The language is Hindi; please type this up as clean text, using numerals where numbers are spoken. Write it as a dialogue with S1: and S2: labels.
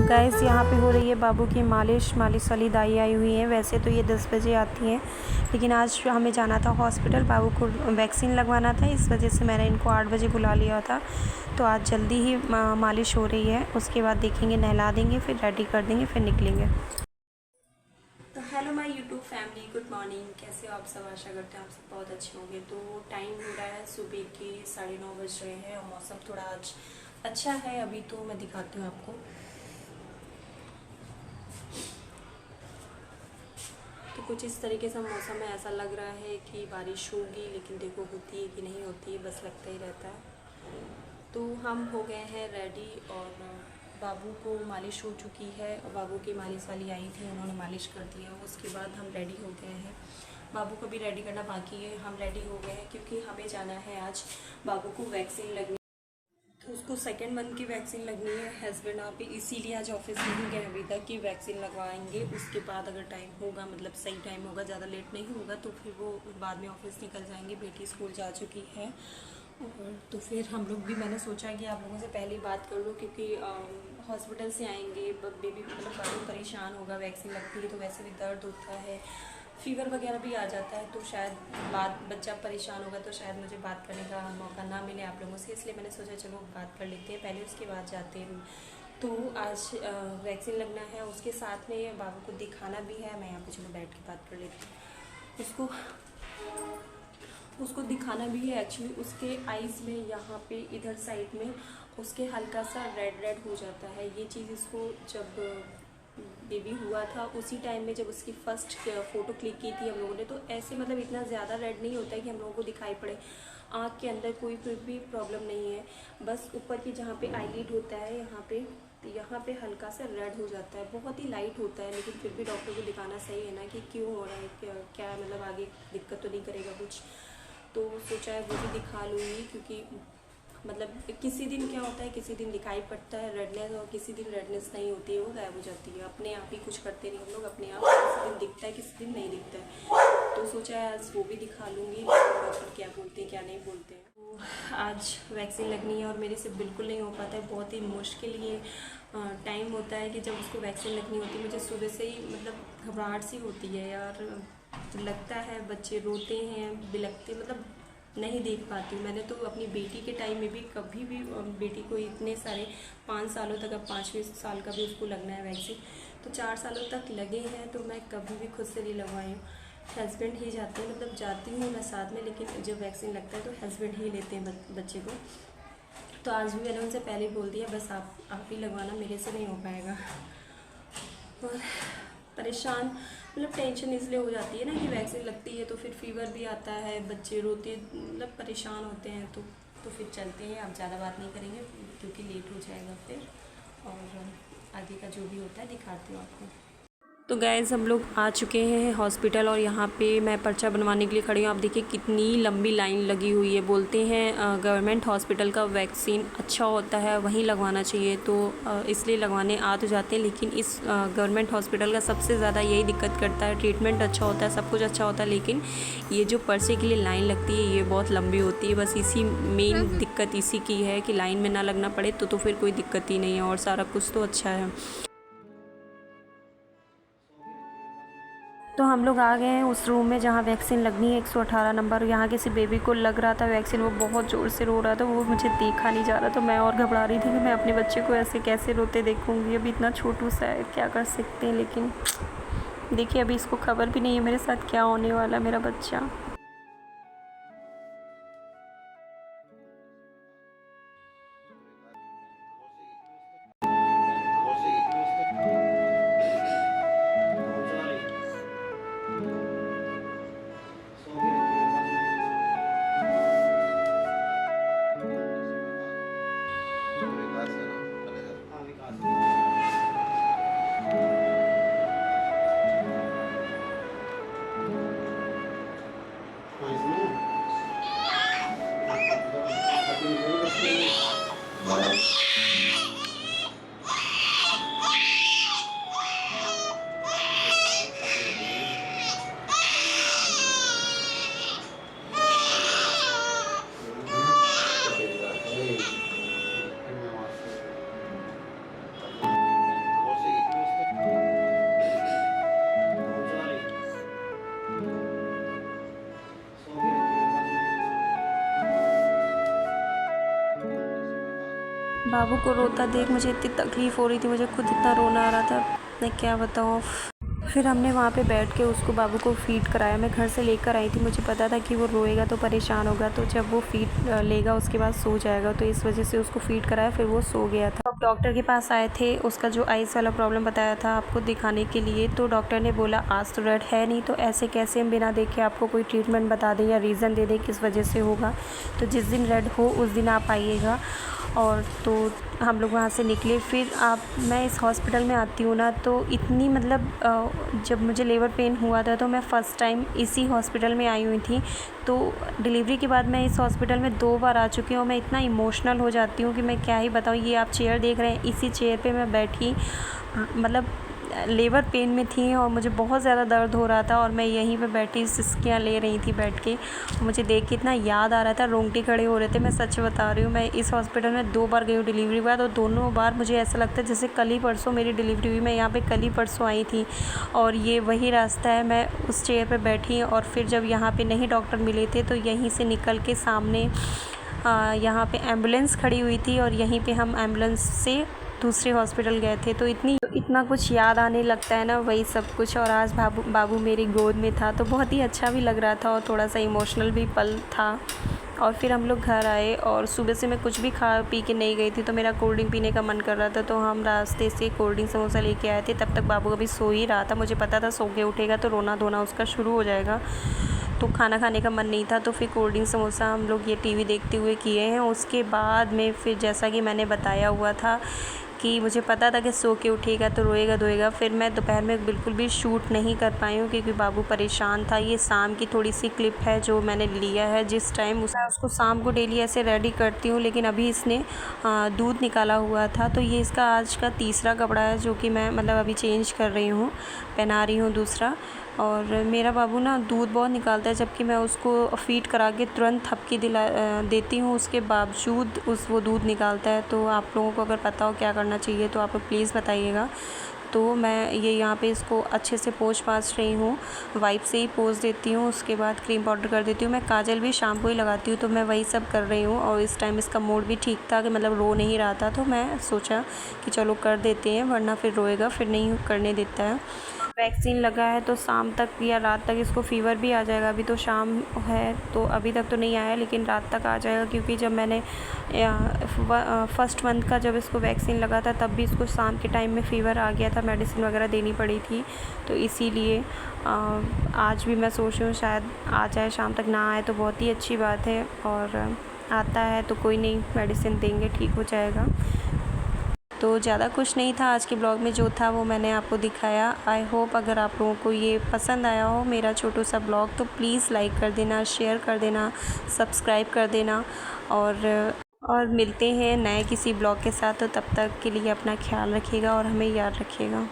S1: गाइस यहाँ पे हो रही है बाबू की मालिश वाली दाई आई हुई है। वैसे तो ये 10 बजे आती हैं, लेकिन आज हमें जाना था हॉस्पिटल, बाबू को वैक्सीन लगवाना था। इस वजह से मैंने इनको 8 बजे बुला लिया था। तो आज जल्दी ही मालिश हो रही है। उसके बाद देखेंगे, नहला देंगे, फिर रेडी कर देंगे, फिर निकलेंगे। तो hello my YouTube family, good morning. कैसे हो आप सब? आशा करते हैं आप सब बहुत अच्छे होंगे। तो टाइम हो रहा है सुबह के 9:30 बज रहे हैं और मौसम थोड़ा आज अच्छा है। अभी तो मैं दिखाती हूँ आपको। तो कुछ इस तरीके से मौसम में ऐसा लग रहा है कि बारिश होगी, लेकिन देखो होती है कि नहीं होती है, बस लगता ही रहता है। तो हम हो गए हैं रेडी और बाबू को मालिश हो चुकी है और बाबू की मालिश वाली आई थी, उन्होंने मालिश कर दिया। उसके बाद हम रेडी हो गए हैं। बाबू को भी रेडी करना बाकी है। हम रेडी हो गए हैं क्योंकि हमें जाना है आज बाबू को वैक्सीन लगनी। तो उसको 2nd मंथ की वैक्सीन लगनी है। हस्बैंड आप इसीलिए आज ऑफिस नहीं गए अभी तक कि वैक्सीन लगवाएंगे। उसके बाद अगर टाइम होगा, मतलब सही टाइम होगा, ज़्यादा लेट नहीं होगा, तो फिर वो बाद में ऑफिस निकल जाएंगे। बेटी स्कूल जा चुकी है और तो फिर हम लोग भी, मैंने सोचा कि आप लोगों से पहले ही बात कर लूँ क्योंकि हॉस्पिटल से आएंगे, बेबी मतलब बाबू परेशान होगा। वैक्सीन लगती है तो वैसे भी दर्द होता है, फीवर वगैरह भी आ जाता है, तो शायद बाद बच्चा परेशान होगा तो शायद मुझे बात करने का मौका ना मिले आप लोगों से। इसलिए मैंने सोचा चलो बात कर लेते हैं पहले, उसके बाद जाते हैं। तो आज वैक्सीन लगना है, उसके साथ में बाबू को दिखाना भी है। मैं यहाँ पे चलो बैठ के बात कर लेती हूँ। उसको दिखाना भी है। एक्चुअली उसके आईज़ में यहाँ पे इधर साइड में उसके हल्का सा रेड रेड हो जाता है। ये चीज़ इसको जब बेबी हुआ था उसी टाइम में जब उसकी फर्स्ट फ़ोटो क्लिक की थी हम लोगों ने, तो ऐसे मतलब इतना ज़्यादा रेड नहीं होता है कि हम लोगों को दिखाई पड़े। आँख के अंदर कोई भी प्रॉब्लम नहीं है, बस ऊपर की जहाँ पे आईलिड होता है यहाँ पे हल्का सा रेड हो जाता है। बहुत ही लाइट होता है, लेकिन फिर भी डॉक्टर को दिखाना सही है ना कि क्यों हो रहा है, क्या मतलब आगे दिक्कत तो नहीं करेगा कुछ। तो सोचा है वो भी दिखा लूँगी क्योंकि मतलब किसी दिन क्या होता है, किसी दिन दिखाई पड़ता है रेडनेस और किसी दिन रेडनेस नहीं होती है, वो गायब हो जाती है अपने आप ही। कुछ करते नहीं हम लोग अपने आप, किसी दिन दिखता है किसी दिन नहीं दिखता है। तो सोचा है आज वो भी दिखा लूँगी, डॉक्टर क्या बोलते हैं क्या नहीं बोलते हैं। तो आज वैक्सीन लगनी है और मेरे से बिल्कुल नहीं हो पाता है। बहुत ही मुश्किल ये टाइम होता है कि जब उसको वैक्सीन लगनी होती है। मुझे सुबह से ही मतलब घबराहट सी होती है यार, लगता है बच्चे रोते हैं, बिलखते, मतलब नहीं देख पाती हूँ। मैंने तो अपनी बेटी के टाइम में भी कभी भी बेटी को इतने सारे 5 सालों तक, अब 5वें साल का भी उसको लगना है वैक्सीन, तो 4 सालों तक लगे हैं, तो मैं कभी भी खुद से नहीं लगवाई हूँ। हस्बैंड ही जाते हैं, मतलब जाती हूँ मैं साथ में, लेकिन जब वैक्सीन लगता है तो हस्बैंड ही लेते हैं बच्चे को। तो आज भी मैंने उनसे पहले बोल दिया बस आप ही लगवाना, मेरे से नहीं हो पाएगा। और परेशान मतलब टेंशन इसलिए हो जाती है ना कि वैक्सीन लगती है तो फिर फीवर भी आता है, बच्चे रोते, मतलब परेशान होते हैं। तो फिर चलते हैं। अब ज़्यादा बात नहीं करेंगे क्योंकि लेट हो जाएगा फिर, और आगे का जो भी होता है दिखाती हूँ आपको। तो गाइज़ हम लोग आ चुके हैं हॉस्पिटल और यहाँ पे मैं पर्चा बनवाने के लिए खड़ी हूँ। आप देखिए कितनी लंबी लाइन लगी हुई है। बोलते हैं गवर्नमेंट हॉस्पिटल का वैक्सीन अच्छा होता है, वहीं लगवाना चाहिए, तो इसलिए लगवाने आ तो जाते हैं। लेकिन इस गवर्नमेंट हॉस्पिटल का सबसे ज़्यादा यही दिक्कत करता है, ट्रीटमेंट अच्छा होता है, सब कुछ अच्छा होता है, लेकिन ये जो पर्चे के लिए लाइन लगती है ये बहुत लंबी होती है। बस इसी मेन दिक्कत इसी की है कि लाइन में ना लगना पड़े, तो फिर कोई दिक्कत ही नहीं है और सारा कुछ तो अच्छा है। तो हम लोग आ गए हैं उस रूम में जहाँ वैक्सीन लगनी है, 118 नंबर। यहाँ किसी बेबी को लग रहा था वैक्सीन, वो बहुत ज़ोर से रो रहा था, वो मुझे देखा नहीं जा रहा, तो मैं और घबरा रही थी कि मैं अपने बच्चे को ऐसे कैसे रोते देखूँगी। अभी इतना छोटू सा है, क्या कर सकते हैं। लेकिन देखिए अभी इसको खबर भी नहीं है मेरे साथ क्या होने वाला, मेरा बच्चा। बाबू को रोता देख मुझे इतनी तकलीफ़ हो रही थी, मुझे खुद इतना रोना आ रहा था, मैं क्या बताऊँ। फिर हमने वहाँ पे बैठ के उसको बाबू को फ़ीड कराया। मैं घर से लेकर आई थी, मुझे पता था कि वो रोएगा तो परेशान होगा, तो जब वो फ़ीड लेगा उसके बाद सो जाएगा, तो इस वजह से उसको फ़ीड कराया, फिर वो सो गया था। अब डॉक्टर के पास आए थे, उसका जो आइज़ वाला प्रॉब्लम बताया था आपको दिखाने के लिए, तो डॉक्टर ने बोला आज तो रेड है नहीं, तो ऐसे कैसे हम बिना देखे आपको कोई ट्रीटमेंट बता दें या रीज़न दे दें किस वजह से होगा, तो जिस दिन रेड हो उस दिन आप आइएगा। और तो हम लोग वहाँ से निकले। फिर मैं इस हॉस्पिटल में आती हूँ ना, तो इतनी मतलब जब मुझे लेबर पेन हुआ था तो मैं फ़र्स्ट टाइम इसी हॉस्पिटल में आई हुई थी। तो डिलीवरी के बाद मैं इस हॉस्पिटल में 2 बार आ चुकी हूँ। मैं इतना इमोशनल हो जाती हूँ कि मैं क्या ही बताऊँ। ये आप चेयर देख रहे हैं, इसी चेयर पे मैं बैठी मतलब लेबर पेन में थी और मुझे बहुत ज़्यादा दर्द हो रहा था और मैं यहीं पे बैठी सिसकियाँ ले रही थी बैठ के। मुझे देख के इतना याद आ रहा था, रोंगटे खड़े हो रहे थे। मैं सच बता रही हूँ, मैं इस हॉस्पिटल में 2 बार गई हूँ डिलीवरी के बाद, और दोनों बार मुझे ऐसा लगता है जैसे कल ही परसों मेरी डिलीवरी हुई। मैं यहाँ पे कल ही परसों आई थी और ये वही रास्ता है। मैं उस चेयर पर बैठी और फिर जब यहाँ पर नहीं डॉक्टर मिले थे तो यहीं से निकल के सामने यहाँ पे एम्बुलेंस खड़ी हुई थी और यहीं पे हम एम्बुलेंस से दूसरे हॉस्पिटल गए थे। तो इतना कुछ याद आने लगता है ना, वही सब कुछ। और आज बाबू मेरी गोद में था तो बहुत ही अच्छा भी लग रहा था और थोड़ा सा इमोशनल भी पल था। और फिर हम लोग घर आए और सुबह से मैं कुछ भी खा पी के नहीं गई थी, तो मेरा कोल्ड ड्रिंक पीने का मन कर रहा था, तो हम रास्ते से कोल्ड ड्रिंक समोसा लेके आए थे। तब तक बाबू अभी सो ही रहा था। मुझे पता था सो के उठेगा तो रोना धोना उसका शुरू हो जाएगा, तो खाना खाने का मन नहीं था। तो फिर कोल्ड ड्रिंक समोसा हम लोग ये टीवी देखते हुए किए हैं। उसके बाद में फिर जैसा कि मैंने बताया हुआ था कि मुझे पता था कि सो के उठेगा तो रोएगा धोएगा, फिर मैं दोपहर में बिल्कुल भी शूट नहीं कर पाई हूँ क्योंकि बाबू परेशान था। ये शाम की थोड़ी सी क्लिप है जो मैंने लिया है, जिस टाइम उसको शाम को डेली ऐसे रेडी करती हूँ, लेकिन अभी इसने दूध निकाला हुआ था। तो ये इसका आज का तीसरा कपड़ा है जो कि मैं मतलब अभी चेंज कर रही हूँ, पहना रही हूँ दूसरा। और मेरा बाबू ना दूध बहुत निकालता है, जबकि मैं उसको फ़ीड करा के तुरंत थपकी देती हूँ, उसके बावजूद वो दूध निकालता है। तो आप लोगों को अगर पता हो क्या करना चाहिए तो आप प्लीज़ बताइएगा। तो मैं ये यहाँ पे इसको अच्छे से पोंछ पाछ रही हूँ, वाइप से ही पोंछ देती हूँ, उसके बाद क्रीम पाउडर कर देती हूँ। मैं काजल भी शाम को ही लगाती हूँ, तो मैं वही सब कर रही हूँ। और इस टाइम इसका मूड भी ठीक था कि मतलब रो नहीं रहा था, तो मैं सोचा कि चलो कर देते हैं, वरना फिर रोएगा, फिर नहीं करने देता है। वैक्सीन लगा है तो शाम तक या रात तक इसको फ़ीवर भी आ जाएगा। अभी तो शाम है तो अभी तक तो नहीं आया, लेकिन रात तक आ जाएगा, क्योंकि जब मैंने फर्स्ट मंथ का जब इसको वैक्सीन लगा था तब भी इसको शाम के टाइम में फ़ीवर आ गया था, मेडिसिन वगैरह देनी पड़ी थी। तो इसीलिए आज भी मैं सोच रही हूँ शायद आ जाए, शाम तक ना आए तो बहुत ही अच्छी बात है, और आता है तो कोई नहीं, मेडिसिन देंगे ठीक हो जाएगा। तो ज़्यादा कुछ नहीं था आज के ब्लॉग में, जो था वो मैंने आपको दिखाया। आई होप अगर आप लोगों को ये पसंद आया हो मेरा छोटा सा ब्लॉग, तो प्लीज़ लाइक कर देना, शेयर कर देना, सब्सक्राइब कर देना। और मिलते हैं नए किसी ब्लॉग के साथ, तो तब तक के लिए अपना ख्याल रखिएगा और हमें याद रखिएगा।